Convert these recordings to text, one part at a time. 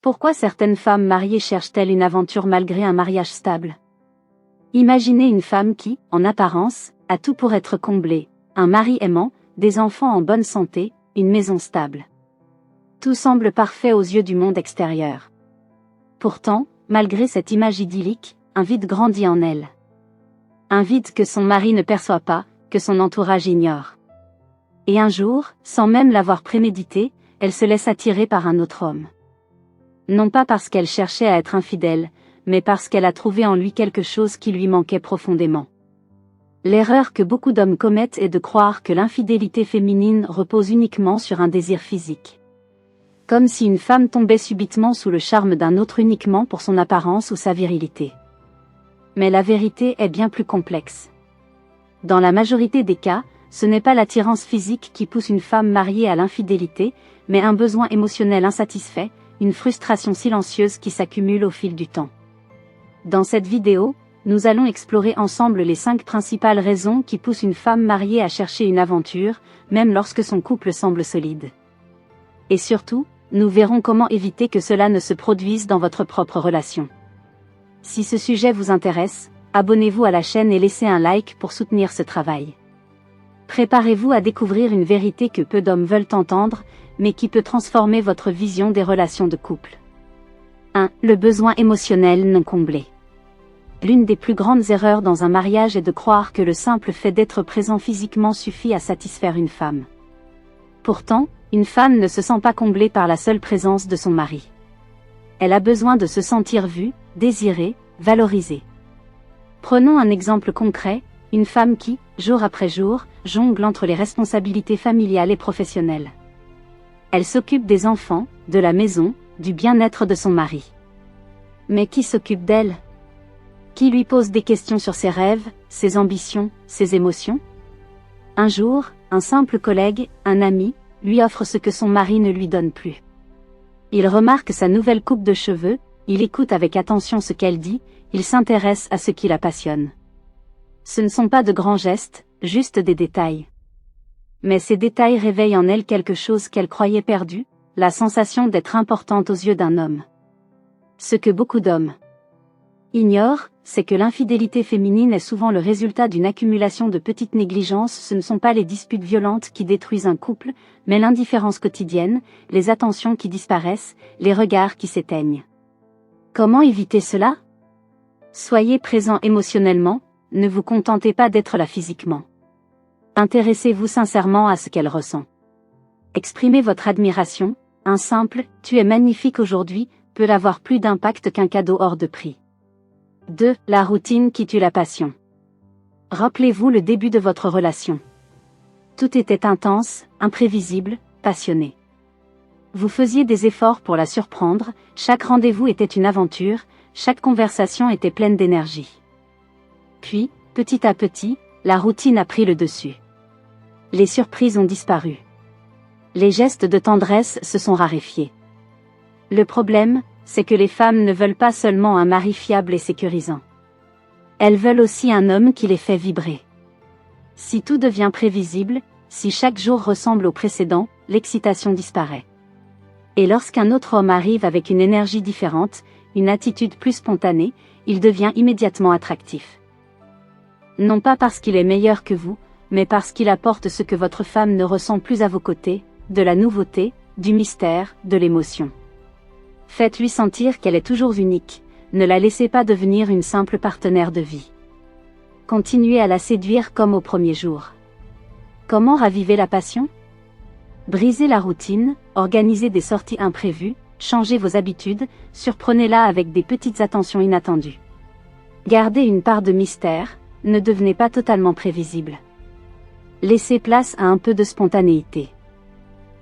Pourquoi certaines femmes mariées cherchent-elles une aventure malgré un mariage stable? Imaginez une femme qui, en apparence, a tout pour être comblée, un mari aimant, des enfants en bonne santé, une maison stable. Tout semble parfait aux yeux du monde extérieur. Pourtant, malgré cette image idyllique, un vide grandit en elle. Un vide que son mari ne perçoit pas, que son entourage ignore. Et un jour, sans même l'avoir prémédité, elle se laisse attirer par un autre homme. Non pas parce qu'elle cherchait à être infidèle, mais parce qu'elle a trouvé en lui quelque chose qui lui manquait profondément. L'erreur que beaucoup d'hommes commettent est de croire que l'infidélité féminine repose uniquement sur un désir physique. Comme si une femme tombait subitement sous le charme d'un autre uniquement pour son apparence ou sa virilité. Mais la vérité est bien plus complexe. Dans la majorité des cas, ce n'est pas l'attirance physique qui pousse une femme mariée à l'infidélité, mais un besoin émotionnel insatisfait, une frustration silencieuse qui s'accumule au fil du temps. Dans cette vidéo, nous allons explorer ensemble les 5 principales raisons qui poussent une femme mariée à chercher une aventure, même lorsque son couple semble solide. Et surtout, nous verrons comment éviter que cela ne se produise dans votre propre relation. Si ce sujet vous intéresse, abonnez-vous à la chaîne et laissez un like pour soutenir ce travail. Préparez-vous à découvrir une vérité que peu d'hommes veulent entendre, mais qui peut transformer votre vision des relations de couple. 1. Le besoin émotionnel non comblé. L'une des plus grandes erreurs dans un mariage est de croire que le simple fait d'être présent physiquement suffit à satisfaire une femme. Pourtant, une femme ne se sent pas comblée par la seule présence de son mari. Elle a besoin de se sentir vue, désirée, valorisée. Prenons un exemple concret, une femme qui, jour après jour, jongle entre les responsabilités familiales et professionnelles. Elle s'occupe des enfants, de la maison, du bien-être de son mari. Mais qui s'occupe d'elle? Qui lui pose des questions sur ses rêves, ses ambitions, ses émotions? Un jour, un simple collègue, un ami, lui offre ce que son mari ne lui donne plus. Il remarque sa nouvelle coupe de cheveux, il écoute avec attention ce qu'elle dit, il s'intéresse à ce qui la passionne. Ce ne sont pas de grands gestes, juste des détails. Mais ces détails réveillent en elle quelque chose qu'elle croyait perdu, la sensation d'être importante aux yeux d'un homme. Ce que beaucoup d'hommes ignorent, c'est que l'infidélité féminine est souvent le résultat d'une accumulation de petites négligences. Ce ne sont pas les disputes violentes qui détruisent un couple, mais l'indifférence quotidienne, les attentions qui disparaissent, les regards qui s'éteignent. Comment éviter cela? Soyez présent émotionnellement, ne vous contentez pas d'être là physiquement. Intéressez-vous sincèrement à ce qu'elle ressent. Exprimez votre admiration, un simple « tu es magnifique aujourd'hui » peut avoir plus d'impact qu'un cadeau hors de prix. 2. La routine qui tue la passion. Rappelez-vous le début de votre relation. Tout était intense, imprévisible, passionné. Vous faisiez des efforts pour la surprendre, chaque rendez-vous était une aventure, chaque conversation était pleine d'énergie. Puis, petit à petit, la routine a pris le dessus. Les surprises ont disparu. Les gestes de tendresse se sont raréfiés. Le problème, c'est que les femmes ne veulent pas seulement un mari fiable et sécurisant. Elles veulent aussi un homme qui les fait vibrer. Si tout devient prévisible, si chaque jour ressemble au précédent, l'excitation disparaît. Et lorsqu'un autre homme arrive avec une énergie différente, une attitude plus spontanée, il devient immédiatement attractif. Non pas parce qu'il est meilleur que vous, mais parce qu'il apporte ce que votre femme ne ressent plus à vos côtés, de la nouveauté, du mystère, de l'émotion. Faites-lui sentir qu'elle est toujours unique, ne la laissez pas devenir une simple partenaire de vie. Continuez à la séduire comme au premier jour. Comment raviver la passion? Brisez la routine, organisez des sorties imprévues, changez vos habitudes, surprenez-la avec des petites attentions inattendues. Gardez une part de mystère, ne devenez pas totalement prévisible. Laissez place à un peu de spontanéité.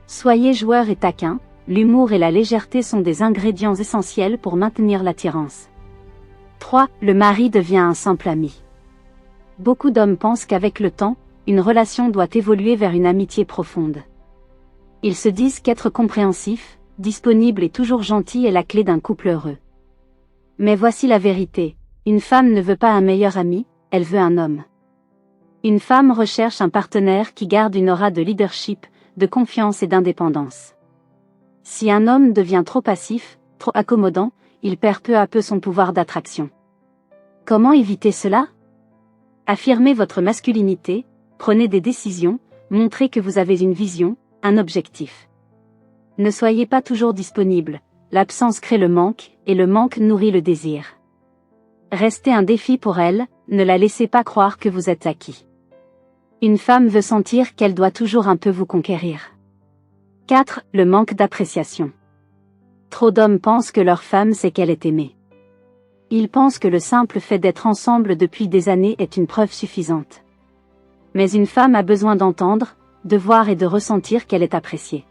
Soyez joueur et taquin, l'humour et la légèreté sont des ingrédients essentiels pour maintenir l'attirance. 3. Le mari devient un simple ami. Beaucoup d'hommes pensent qu'avec le temps, une relation doit évoluer vers une amitié profonde. Ils se disent qu'être compréhensif, disponible et toujours gentil est la clé d'un couple heureux. Mais voici la vérité, une femme ne veut pas un meilleur ami, elle veut un homme. Une femme recherche un partenaire qui garde une aura de leadership, de confiance et d'indépendance. Si un homme devient trop passif, Trop accommodant, il perd peu à peu son pouvoir d'attraction. Comment éviter cela? Affirmez votre masculinité, prenez des décisions, montrez que vous avez une vision, un objectif. Ne soyez pas toujours disponible, l'absence crée le manque, et le manque nourrit le désir. Restez un défi pour elle, ne la laissez pas croire que vous êtes acquis. Une femme veut sentir qu'elle doit toujours un peu vous conquérir. 4. Le manque d'appréciation. Trop d'hommes pensent que leur femme sait qu'elle est aimée. Ils pensent que le simple fait d'être ensemble depuis des années est une preuve suffisante. Mais une femme a besoin d'entendre, de voir et de ressentir qu'elle est appréciée.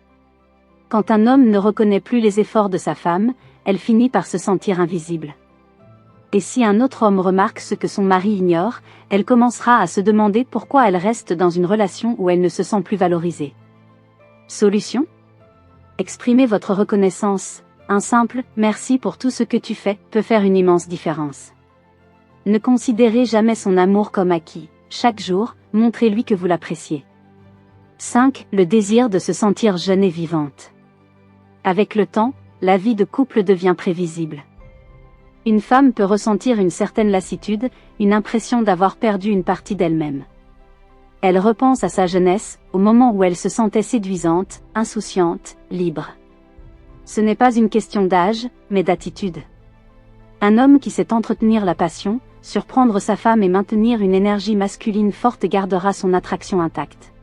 Quand un homme ne reconnaît plus les efforts de sa femme, elle finit par se sentir invisible. Et si un autre homme remarque ce que son mari ignore, elle commencera à se demander pourquoi elle reste dans une relation où elle ne se sent plus valorisée. Solution? Exprimez votre reconnaissance. Un simple « merci pour tout ce que tu fais » peut faire une immense différence. Ne considérez jamais son amour comme acquis. Chaque jour, montrez-lui que vous l'appréciez. 5. Le désir de se sentir jeune et vivante. Avec le temps, la vie de couple devient prévisible. Une femme peut ressentir une certaine lassitude, une impression d'avoir perdu une partie d'elle-même. Elle repense à sa jeunesse, au moment où elle se sentait séduisante, insouciante, libre. Ce n'est pas une question d'âge, mais d'attitude. Un homme qui sait entretenir la passion, surprendre sa femme et maintenir une énergie masculine forte gardera son attraction intacte.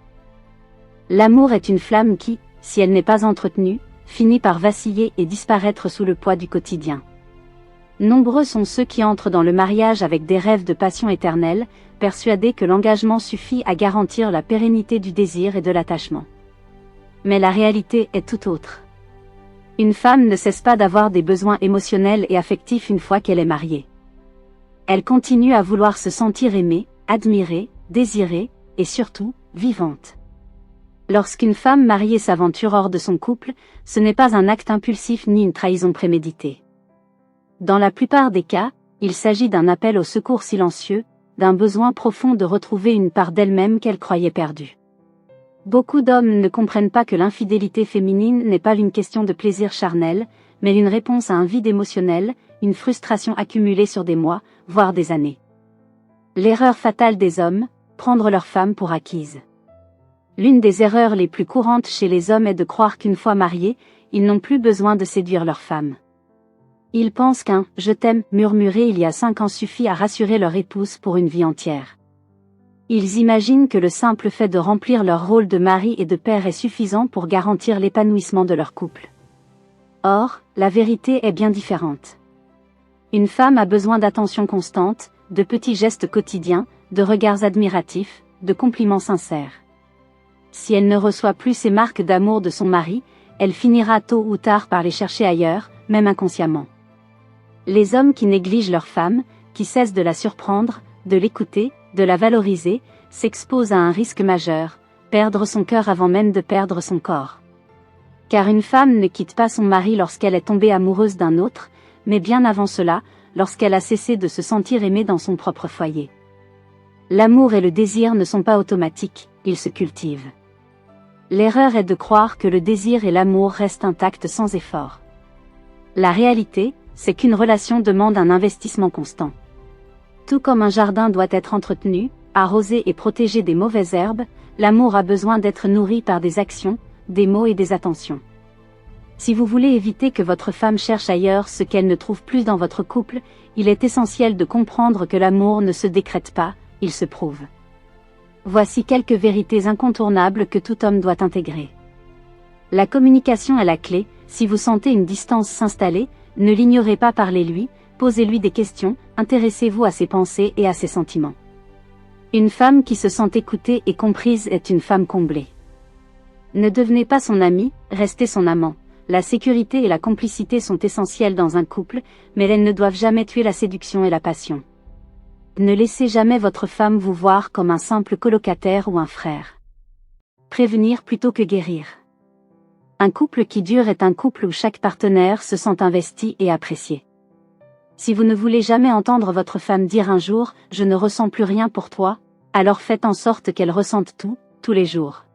L'amour est une flamme qui, si elle n'est pas entretenue, finit par vaciller et disparaître sous le poids du quotidien. Nombreux sont ceux qui entrent dans le mariage avec des rêves de passion éternelle, persuadés que l'engagement suffit à garantir la pérennité du désir et de l'attachement. Mais la réalité est tout autre. Une femme ne cesse pas d'avoir des besoins émotionnels et affectifs une fois qu'elle est mariée. Elle continue à vouloir se sentir aimée, admirée, désirée, et surtout, vivante. Lorsqu'une femme mariée s'aventure hors de son couple, ce n'est pas un acte impulsif ni une trahison préméditée. Dans la plupart des cas, il s'agit d'un appel au secours silencieux, d'un besoin profond de retrouver une part d'elle-même qu'elle croyait perdue. Beaucoup d'hommes ne comprennent pas que l'infidélité féminine n'est pas une question de plaisir charnel, mais une réponse à un vide émotionnel, une frustration accumulée sur des mois, voire des années. L'erreur fatale des hommes, prendre leur femme pour acquise. L'une des erreurs les plus courantes chez les hommes est de croire qu'une fois mariés, ils n'ont plus besoin de séduire leur femme. Ils pensent qu'un « je t'aime » murmuré il y a 5 ans suffit à rassurer leur épouse pour une vie entière. Ils imaginent que le simple fait de remplir leur rôle de mari et de père est suffisant pour garantir l'épanouissement de leur couple. Or, la vérité est bien différente. Une femme a besoin d'attention constante, de petits gestes quotidiens, de regards admiratifs, de compliments sincères. Si elle ne reçoit plus ces marques d'amour de son mari, elle finira tôt ou tard par les chercher ailleurs, même inconsciemment. Les hommes qui négligent leur femme, qui cessent de la surprendre, de l'écouter, de la valoriser, s'exposent à un risque majeur, perdre son cœur avant même de perdre son corps. Car une femme ne quitte pas son mari lorsqu'elle est tombée amoureuse d'un autre, mais bien avant cela, lorsqu'elle a cessé de se sentir aimée dans son propre foyer. L'amour et le désir ne sont pas automatiques, ils se cultivent. L'erreur est de croire que le désir et l'amour restent intacts sans effort. La réalité, c'est qu'une relation demande un investissement constant. Tout comme un jardin doit être entretenu, arrosé et protégé des mauvaises herbes, l'amour a besoin d'être nourri par des actions, des mots et des attentions. Si vous voulez éviter que votre femme cherche ailleurs ce qu'elle ne trouve plus dans votre couple, il est essentiel de comprendre que l'amour ne se décrète pas, il se prouve. Voici quelques vérités incontournables que tout homme doit intégrer. La communication est la clé. Si vous sentez une distance s'installer, ne l'ignorez pas, parlez-lui, posez-lui des questions, intéressez-vous à ses pensées et à ses sentiments. Une femme qui se sent écoutée et comprise est une femme comblée. Ne devenez pas son ami, restez son amant. La sécurité et la complicité sont essentielles dans un couple, mais elles ne doivent jamais tuer la séduction et la passion. Ne laissez jamais votre femme vous voir comme un simple colocataire ou un frère. Prévenir plutôt que guérir. Un couple qui dure est un couple où chaque partenaire se sent investi et apprécié. Si vous ne voulez jamais entendre votre femme dire un jour « je ne ressens plus rien pour toi », alors faites en sorte qu'elle ressente tout, tous les jours.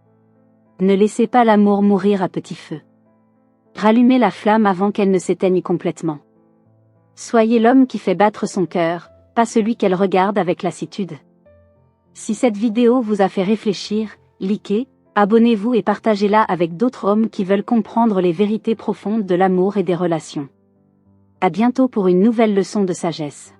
Ne laissez pas l'amour mourir à petit feu. Rallumez la flamme avant qu'elle ne s'éteigne complètement. Soyez l'homme qui fait battre son cœur, pas celui qu'elle regarde avec lassitude. Si cette vidéo vous a fait réfléchir, likez, abonnez-vous et partagez-la avec d'autres hommes qui veulent comprendre les vérités profondes de l'amour et des relations. À bientôt pour une nouvelle leçon de sagesse.